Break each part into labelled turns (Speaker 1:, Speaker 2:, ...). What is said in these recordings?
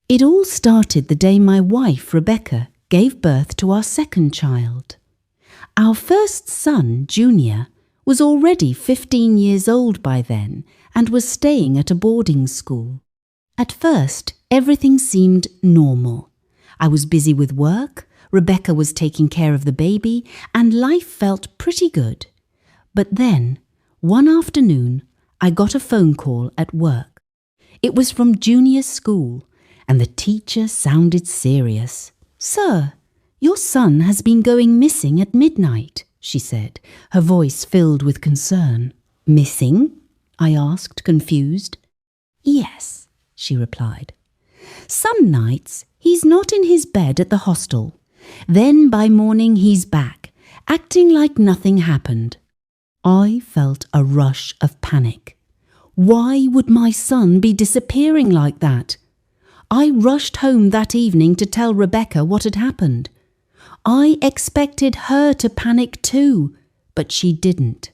Speaker 1: It all started the day my wife, Rebecca, gave birth to our second child. Our first son, Junior, was already 15 years old by then and was staying at a boarding school. At first, everything seemed normal. I was busy with work, Rebecca was taking care of the baby, and life felt pretty good. But then, one afternoon, I got a phone call at work. It was from Junior's school, and the teacher sounded serious. "Sir, your son has been going missing at midnight," she said, her voice filled with concern. "Missing?" I asked, confused. "Yes," she replied. "Some nights he's not in his bed at the hostel. Then by morning he's back, acting like nothing happened." I felt a rush of panic. Why would my son be disappearing like that? I rushed home that evening to tell Rebecca what had happened. I expected her to panic too, but she didn't.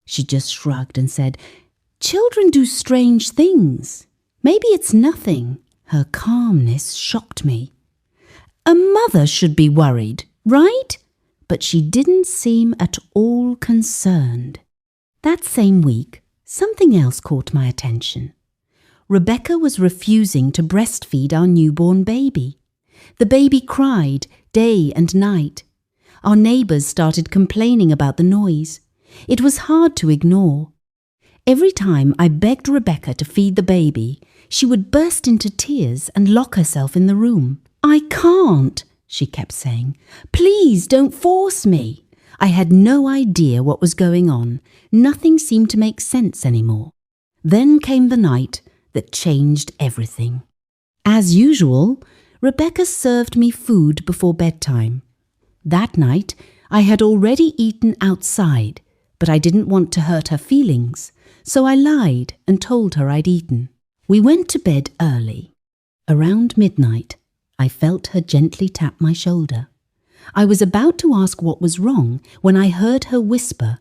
Speaker 1: She just shrugged and said, "Children do strange things. Maybe it's nothing." Her calmness shocked me. A mother should be worried, right? But she didn't seem at all concerned. That same week, something else caught my attention. Rebecca was refusing to breastfeed our newborn baby. The baby cried day and night. Our neighbours started complaining about the noise. It was hard to ignore. Every time I begged Rebecca to feed the baby, she would burst into tears and lock herself in the room. "I can't," she kept saying. "Please don't force me." I had no idea what was going on. Nothing seemed to make sense anymore. Then came the night that changed everything. As usual, Rebecca served me food before bedtime. That night, I had already eaten outside, but I didn't want to hurt her feelings, so I lied and told her I'd eaten. We went to bed early. Around midnight, I felt her gently tap my shoulder. I was about to ask what was wrong when I heard her whisper,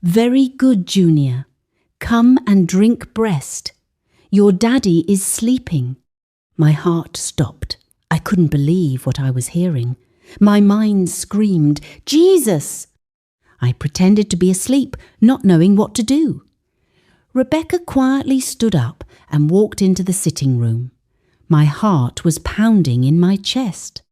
Speaker 1: "Very good, Junior. Come and drink breast. Your daddy is sleeping." My heart stopped. I couldn't believe what I was hearing. My mind screamed, "Jesus!" I pretended to be asleep, not knowing what to do. Rebecca quietly stood up and walked into the sitting room. My heart was pounding in my chest.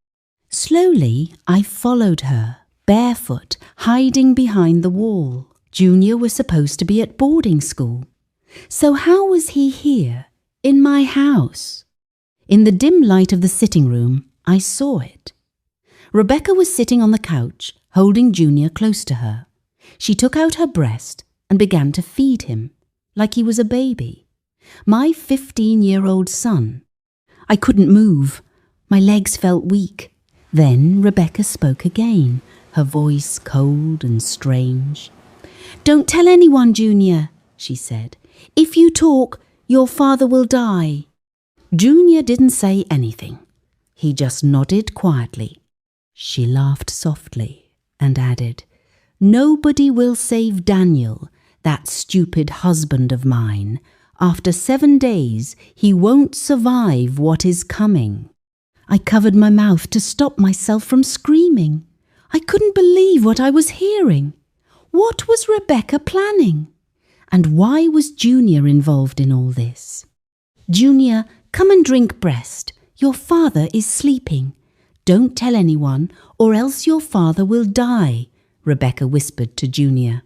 Speaker 1: Slowly, I followed her, barefoot, hiding behind the wall. Junior was supposed to be at boarding school. So how was he here, in my house? In the dim light of the sitting room, I saw it. Rebecca was sitting on the couch, holding Junior close to her. She took out her breast and began to feed him, like he was a baby. My 15-year-old son. I couldn't move. My legs felt weak. Then Rebecca spoke again, her voice cold and strange. "Don't tell anyone, Junior," she said. "If you talk, your father will die." Junior didn't say anything. He just nodded quietly. She laughed softly and added, "Nobody will save Daniel, that stupid husband of mine. After 7 days, he won't survive what is coming." I covered my mouth to stop myself from screaming. I couldn't believe what I was hearing. What was Rebecca planning? And why was Junior involved in all this? "Junior, come and drink breast. Your father is sleeping. Don't tell anyone, or else your father will die," Rebecca whispered to Junior.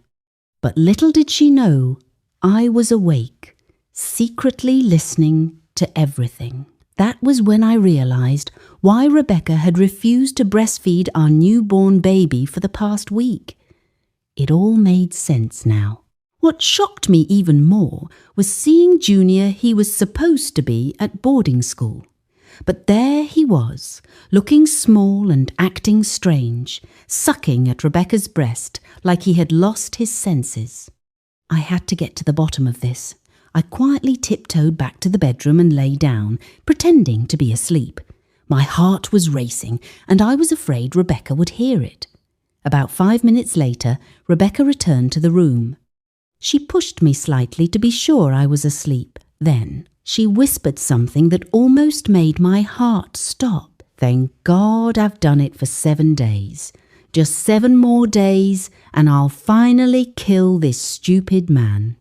Speaker 1: But little did she know, I was awake, secretly listening to everything. That was when I realized why Rebecca had refused to breastfeed our newborn baby for the past week. It all made sense now. What shocked me even more was seeing Junior he was supposed to be at boarding school. But there he was, looking small and acting strange, sucking at Rebecca's breast like he had lost his senses. I had to get to the bottom of this. I quietly tiptoed back to the bedroom and lay down, pretending to be asleep. My heart was racing, and I was afraid Rebecca would hear it. About 5 minutes later, Rebecca returned to the room. She pushed me slightly to be sure I was asleep. Then she whispered something that almost made my heart stop. Thank God I've done it for 7 days. Just 7 more days and I'll finally kill this stupid man.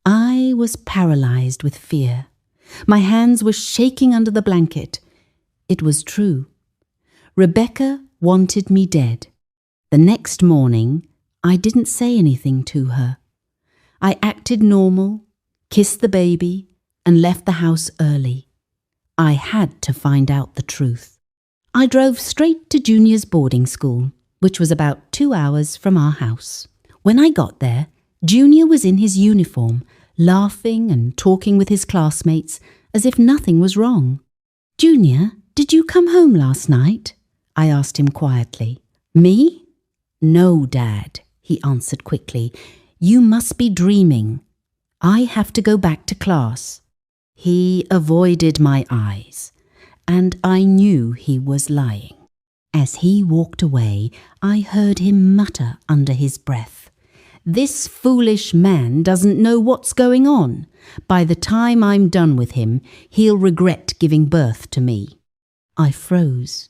Speaker 1: I was paralyzed with fear. My hands were shaking under the blanket. It was true. Rebecca wanted me dead. The next morning, I didn't say anything to her. I acted normal, kissed the baby, and left the house early. I had to find out the truth. I drove straight to Junior's boarding school, which was about 2 hours from our house. When I got there, Junior was in his uniform, laughing and talking with his classmates as if nothing was wrong. "Junior, did you come home last night?" I asked him quietly. "Me? No, Dad," he answered quickly. "You must be dreaming. I have to go back to class." He avoided my eyes, and I knew he was lying. As he walked away, I heard him mutter under his breath, "This foolish man doesn't know what's going on. By the time I'm done with him, he'll regret giving birth to me." I froze.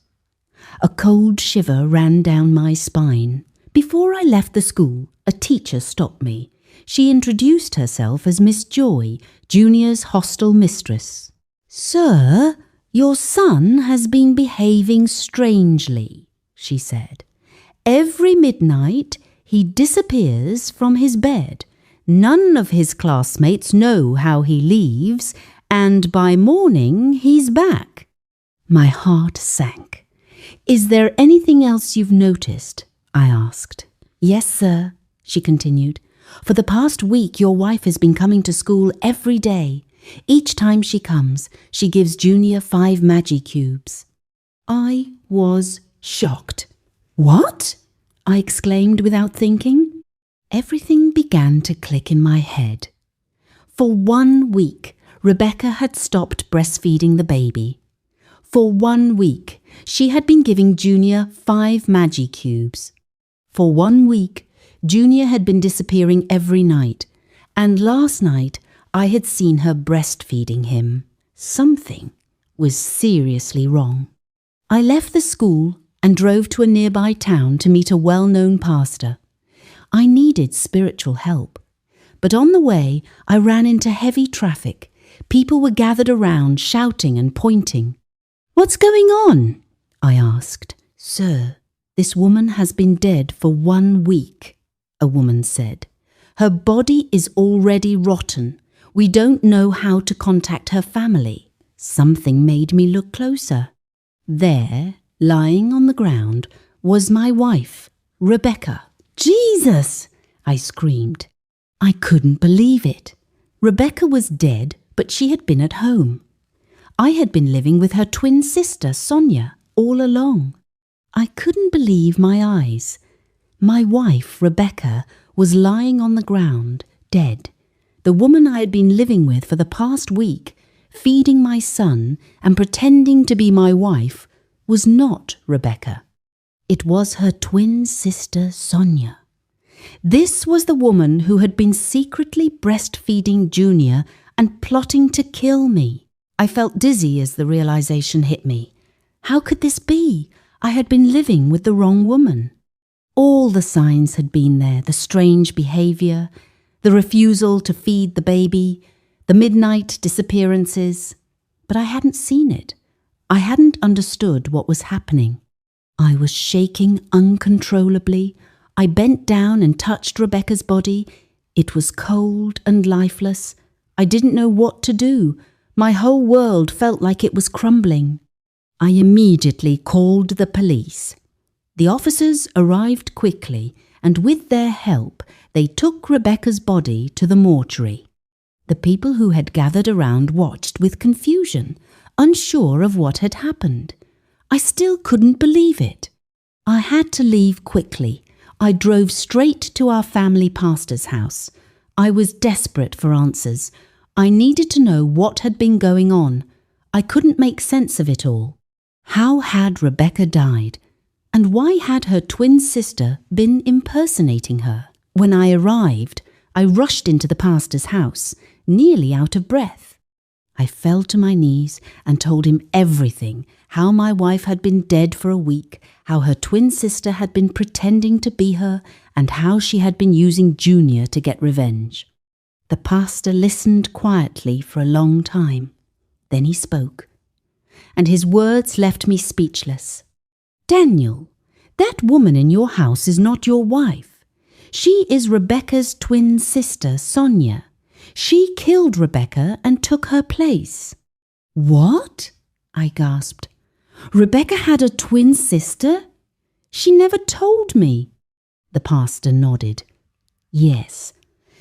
Speaker 1: A cold shiver ran down my spine. Before I left the school, a teacher stopped me. She introduced herself as Miss Joy, Junior's hostel mistress. "Sir, your son has been behaving strangely," she said. "Every midnight he disappears from his bed. None of his classmates know how he leaves, and by morning he's back." My heart sank. "Is there anything else you've noticed?" I asked. "Yes, sir," she continued. "For the past week your wife has been coming to school every day. Each time she comes, she gives Junior 5 magic cubes." I was shocked. "What?" I exclaimed without thinking. Everything began to click in my head. For 1 week, Rebecca had stopped breastfeeding the baby. For 1 week, she had been giving Junior 5 magic cubes. For 1 week, Junior had been disappearing every night, and last night I had seen her breastfeeding him. Something was seriously wrong. I left the school and drove to a nearby town to meet a well-known pastor. I needed spiritual help, but on the way I ran into heavy traffic. People were gathered around, shouting and pointing. "What's going on?" I asked. "Sir, this woman has been dead for 1 week," a woman said. "Her body is already rotten. We don't know how to contact her family." Something made me look closer. There, lying on the ground, was my wife, Rebecca. "Jesus!" I screamed. I couldn't believe it. Rebecca was dead, but she had been at home. I had been living with her twin sister, Sonia, all along. I couldn't believe my eyes. My wife, Rebecca, was lying on the ground, dead. The woman I had been living with for the past week, feeding my son and pretending to be my wife, was not Rebecca. It was her twin sister, Sonia. This was the woman who had been secretly breastfeeding Junior and plotting to kill me. I felt dizzy as the realization hit me. How could this be? I had been living with the wrong woman. All the signs had been there, the strange behavior, the refusal to feed the baby, the midnight disappearances. But I hadn't seen it. I hadn't understood what was happening. I was shaking uncontrollably. I bent down and touched Rebecca's body. It was cold and lifeless. I didn't know what to do. My whole world felt like it was crumbling. I immediately called the police. The officers arrived quickly, and with their help, they took Rebecca's body to the mortuary. The people who had gathered around watched with confusion, unsure of what had happened. I still couldn't believe it. I had to leave quickly. I drove straight to our family pastor's house. I was desperate for answers. I needed to know what had been going on. I couldn't make sense of it all. How had Rebecca died? And why had her twin sister been impersonating her? When I arrived, I rushed into the pastor's house, nearly out of breath. I fell to my knees and told him everything, how my wife had been dead for a week, how her twin sister had been pretending to be her, and how she had been using Junior to get revenge. The pastor listened quietly for a long time. Then he spoke, and his words left me speechless. "Daniel, that woman in your house is not your wife. She is Rebecca's twin sister, Sonia. She killed Rebecca and took her place." "What?" I gasped. "Rebecca had a twin sister? She never told me." The pastor nodded. "Yes.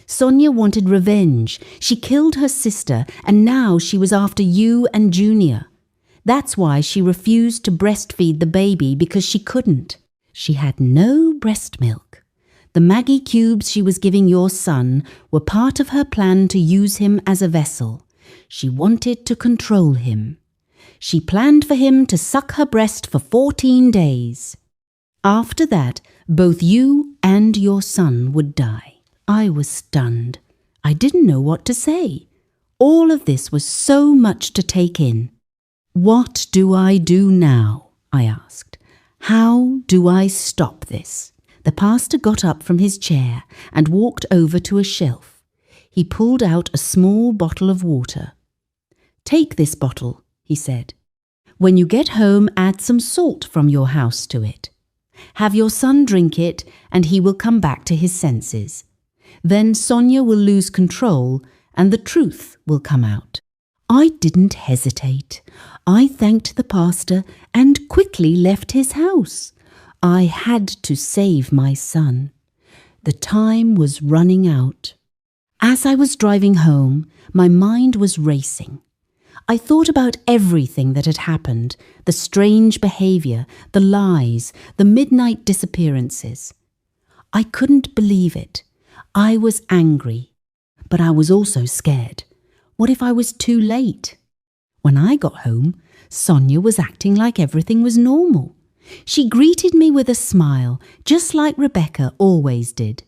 Speaker 1: Sonia wanted revenge. She killed her sister, and now she was after you and Junior. That's why she refused to breastfeed the baby, because she couldn't. She had no breast milk. The Maggie cubes she was giving your son were part of her plan to use him as a vessel. She wanted to control him. She planned for him to suck her breast for 14 days. After that, both you and your son would die." I was stunned. I didn't know what to say. All of this was so much to take in. "What do I do now?" I asked. "How do I stop this?" The pastor got up from his chair and walked over to a shelf. He pulled out a small bottle of water. "Take this bottle," he said. "When you get home, add some salt from your house to it. Have your son drink it, and he will come back to his senses. Then Sonia will lose control, and the truth will come out." I didn't hesitate. I thanked the pastor and quickly left his house. I had to save my son. The time was running out. As I was driving home, my mind was racing. I thought about everything that had happened, the strange behavior, the lies, the midnight disappearances. I couldn't believe it. I was angry, but I was also scared. What if I was too late? When I got home, Sonia was acting like everything was normal. She greeted me with a smile, just like Rebecca always did.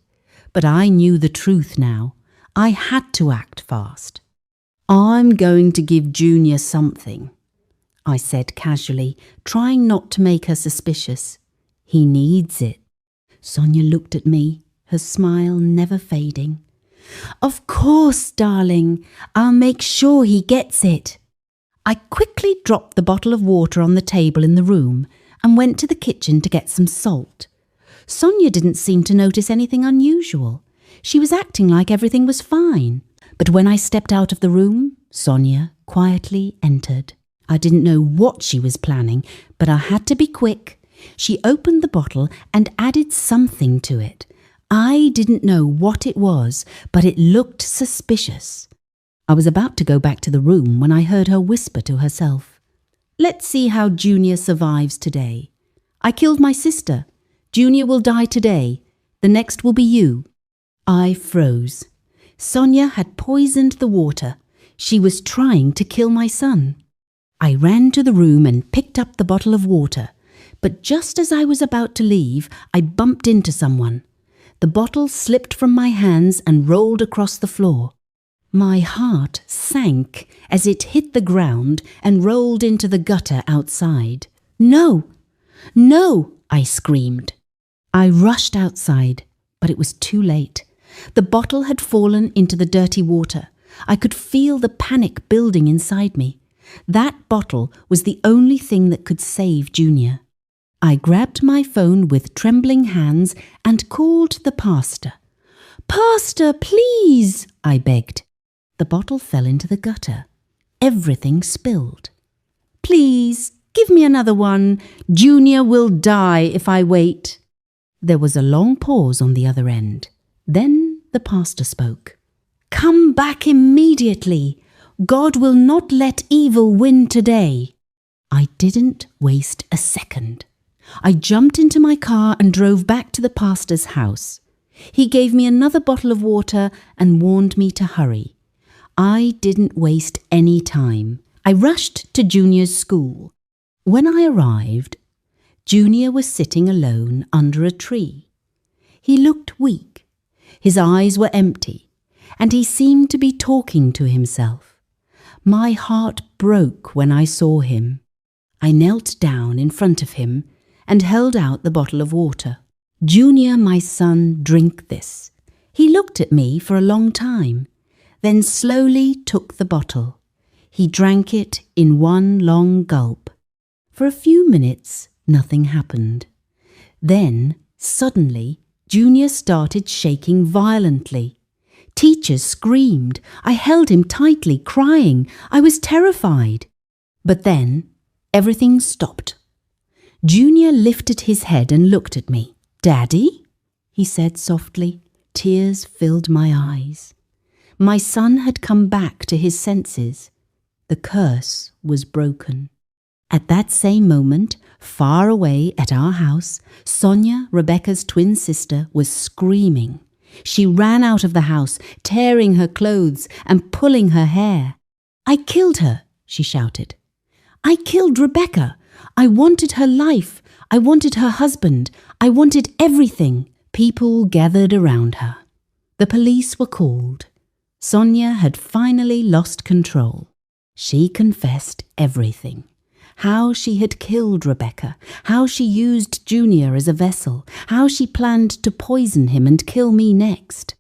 Speaker 1: But I knew the truth now. I had to act fast. "I'm going to give Junior something," I said casually, trying not to make her suspicious. "He needs it." Sonia looked at me, her smile never fading. "Of course, darling. I'll make sure he gets it." I quickly dropped the bottle of water on the table in the room and went to the kitchen to get some salt. Sonia didn't seem to notice anything unusual. She was acting like everything was fine. But when I stepped out of the room, Sonia quietly entered. I didn't know what she was planning, but I had to be quick. She opened the bottle and added something to it. I didn't know what it was, but it looked suspicious. I was about to go back to the room when I heard her whisper to herself, "Let's see how Junior survives today. I killed my sister. Junior will die today. The next will be you." I froze. Sonia had poisoned the water. She was trying to kill my son. I ran to the room and picked up the bottle of water. But just as I was about to leave, I bumped into someone. The bottle slipped from my hands and rolled across the floor. My heart sank as it hit the ground and rolled into the gutter outside. "No! No!" I screamed. I rushed outside, but it was too late. The bottle had fallen into the dirty water. I could feel the panic building inside me. That bottle was the only thing that could save Junior. I grabbed my phone with trembling hands and called the pastor. "Pastor, please!" I begged. The bottle fell into the gutter. Everything spilled. "Please, give me another one. Junior will die if I wait." There was a long pause on the other end. Then the pastor spoke. "Come back immediately. God will not let evil win today." I didn't waste a second. I jumped into my car and drove back to the pastor's house. He gave me another bottle of water and warned me to hurry. I didn't waste any time. I rushed to Junior's school. When I arrived, Junior was sitting alone under a tree. He looked weak. His eyes were empty, and he seemed to be talking to himself. My heart broke when I saw him. I knelt down in front of him and held out the bottle of water. "Junior, my son, drink this." He looked at me for a long time, then slowly took the bottle. He drank it in one long gulp. For a few minutes, nothing happened. Then, suddenly, Junior started shaking violently. Teachers screamed. I held him tightly, crying. I was terrified. But then, everything stopped. Junior lifted his head and looked at me. "Daddy?" he said softly. Tears filled my eyes. My son had come back to his senses. The curse was broken. At that same moment, far away at our house, Sonia, Rebecca's twin sister, was screaming. She ran out of the house, tearing her clothes and pulling her hair. "I killed her," she shouted. "I killed Rebecca. I wanted her life. I wanted her husband. I wanted everything." People gathered around her. The police were called. Sonia had finally lost control. She confessed everything. How she had killed Rebecca, how she used Junior as a vessel, how she planned to poison him and kill me next.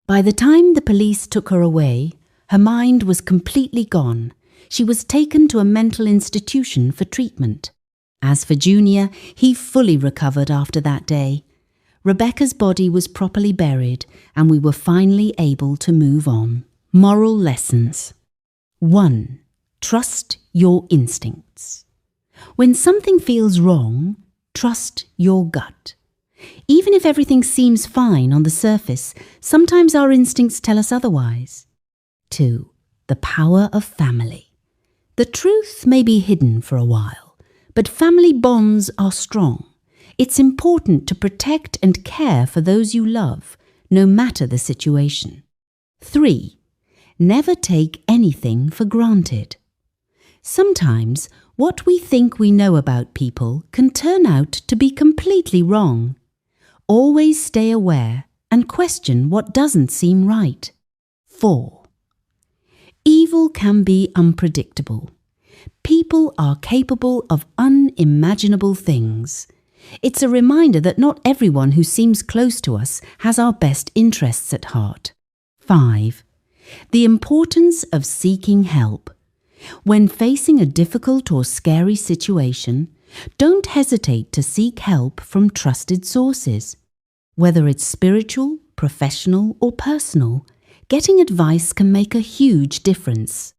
Speaker 1: By the time the police took her away, her mind was completely gone. She was taken to a mental institution for treatment. As for Junior, he fully recovered after that day. Rebecca's body was properly buried, and we were finally able to move on. Moral lessons. 1. Trust your instincts. When something feels wrong, trust your gut. Even if everything seems fine on the surface, sometimes our instincts tell us otherwise. 2. The power of family. The truth may be hidden for a while, but family bonds are strong. It's important to protect and care for those you love, no matter the situation. 3. Never take anything for granted. Sometimes what we think we know about people can turn out to be completely wrong. Always stay aware and question what doesn't seem right. 4. Evil can be unpredictable. People are capable of unimaginable things. It's a reminder that not everyone who seems close to us has our best interests at heart. 5. The importance of seeking help. When facing a difficult or scary situation, don't hesitate to seek help from trusted sources. Whether it's spiritual, professional, or personal, getting advice can make a huge difference.